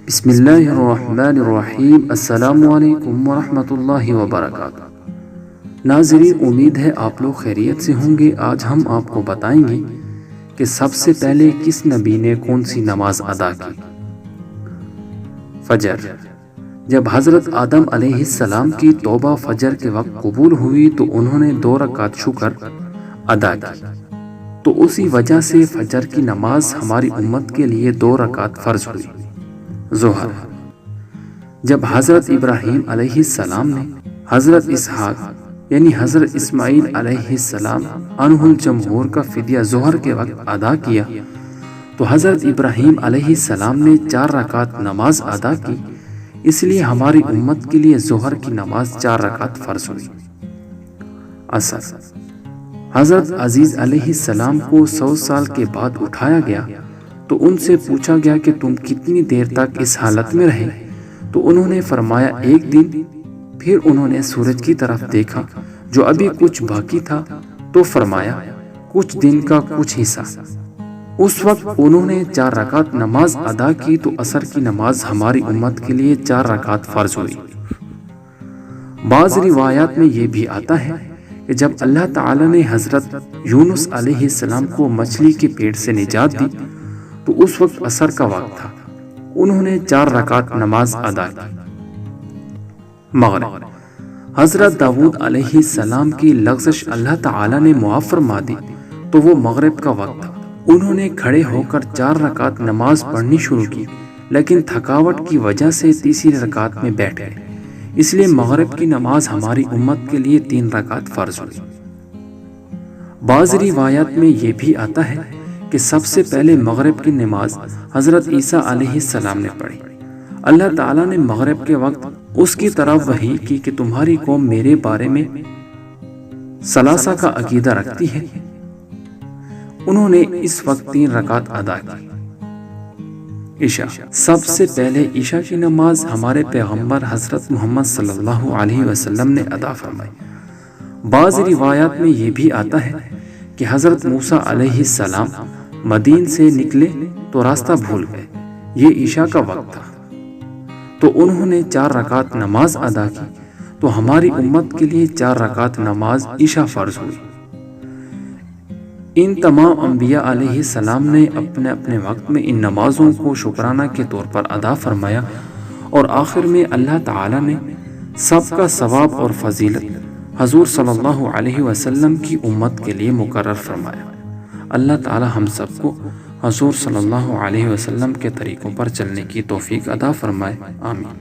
بسم اللہ الرحمن الرحیم۔ السلام علیکم ورحمۃ اللہ وبرکاتہ۔ ناظرین، امید ہے آپ لوگ خیریت سے ہوں گے۔ آج ہم آپ کو بتائیں گے کہ سب سے پہلے کس نبی نے کون سی نماز ادا کی۔ فجر۔ جب حضرت آدم علیہ السلام کی توبہ فجر کے وقت قبول ہوئی تو انہوں نے 2 رکعت شکر ادا کی، تو اسی وجہ سے فجر کی نماز ہماری امت کے لیے 2 رکعت فرض ہوئی۔ ظہر۔ جب حضرت ابراہیم علیہ السلام نے حضرت اسحاق یعنی حضرت اسماعیل علیہ السلام عنہ الجمہور کا فدیہ ظہر کے وقت ادا کیا تو حضرت ابراہیم علیہ السلام نے 4 رکعت نماز ادا کی، اس لیے ہماری امت کے لیے ظہر کی نماز 4 رکعت فرض ہوئی۔ عصر۔ حضرت عزیز علیہ السلام کو 100 سال کے بعد اٹھایا گیا تو ان سے پوچھا گیا کہ تم کتنی دیر تک اس حالت میں رہے، تو انہوں نے فرمایا 1 دن۔ پھر انہوں نے سورج کی طرف دیکھا جو ابھی کچھ باقی تھا تو فرمایا کچھ دن کا کچھ حصہ۔ اس وقت انہوں نے 4 رکعت نماز ادا کی تو عصر کی نماز ہماری امت کے لیے 4 رکعت فرض ہوئی۔ بعض روایات میں یہ بھی آتا ہے کہ جب اللہ تعالی نے حضرت یونس علیہ السلام کو مچھلی کے پیٹ سے نجات دی تو اس وقت عصر کا وقت تھا، انہوں نے 4 رکعت نماز ادا کی۔ مغرب۔ حضرت داؤد علیہ السلام کی لغزش اللہ تعالی نے معاف فرما دی تو وہ مغرب کا وقت تھا، انہوں نے کھڑے ہو کر 4 رکعت نماز پڑھنی شروع کی، لیکن تھکاوٹ کی وجہ سے تیسری رکعت میں بیٹھ گئے، اس لیے مغرب کی نماز ہماری امت کے لیے 3 رکعت فرض ہوئی۔ بعض روایات میں یہ بھی آتا ہے کہ سب سے پہلے مغرب کی نماز حضرت عیسیٰ علیہ السلام نے پڑھی۔ اللہ تعالیٰ نے مغرب کے وقت اس کی طرف وحی کی کہ تمہاری قوم میرے بارے میں ثلاثہ کا عقیدہ رکھتی ہے، انہوں نے اس وقت 3 رکعت ادا کی۔ عشاء۔ سب سے پہلے عشاء کی نماز ہمارے پیغمبر حضرت محمد صلی اللہ علیہ وسلم نے ادا فرمائی۔ بعض روایات میں یہ بھی آتا ہے کہ حضرت موسیٰ علیہ السلام مدین سے نکلے تو راستہ بھول گئے، یہ عشاء کا وقت تھا، تو انہوں نے 4 رکعت نماز ادا کی، تو ہماری امت کے لیے 4 رکعت نماز عشاء فرض ہوئی۔ ان تمام انبیاء علیہ السلام نے اپنے اپنے وقت میں ان نمازوں کو شکرانہ کے طور پر ادا فرمایا، اور آخر میں اللہ تعالی نے سب کا ثواب اور فضیلت حضور صلی اللہ علیہ وسلم کی امت کے لیے مقرر فرمایا۔ اللہ تعالی ہم سب کو حضور صلی اللہ علیہ وسلم کے طریقوں پر چلنے کی توفیق عطا فرمائے، آمین۔